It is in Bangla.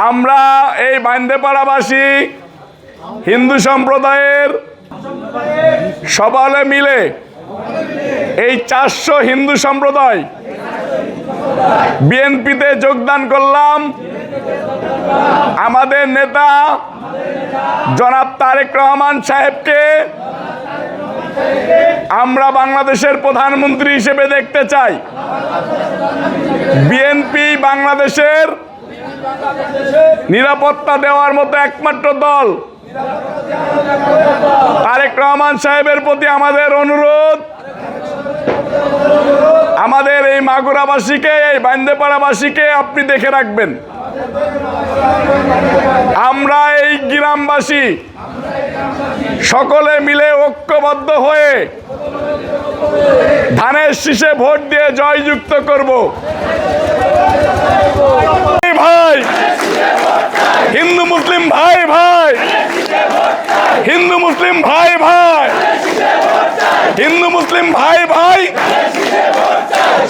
আমরা এই বান্দেপাড়াবাসী হিন্দু সম্প্রদায়ের সবাই মিলে এই 400 হিন্দু সম্প্রদায় বিএনপিতে যোগদান করলাম। আমাদের নেতা জনাব তারেক রহমান সাহেবকে আমরা বাংলাদেশের প্রধানমন্ত্রী হিসেবে দেখতে চাই। বিএনপি বাংলাদেশের নিরাপত্তা দেওয়ার মতো একমাত্র দল। তারেক রহমান সাহেবের প্রতি আমাদের অনুরোধ, আমাদের এই মাগুরাবাসীকে, এই বান্দেপাড়াবাসীকে আপনি দেখে রাখবেন। আমরা এই গ্রামবাসী সকলে মিলে ঐক্যবদ্ধ হয়ে ধানের শীষে ভোট দিয়ে জয়যুক্ত করব। ভাই হিন্দু মুসলিম ভাই ভাই, হিন্দু মুসলিম ভাই ভাই, হিন্দু মুসলিম ভাই ভাই।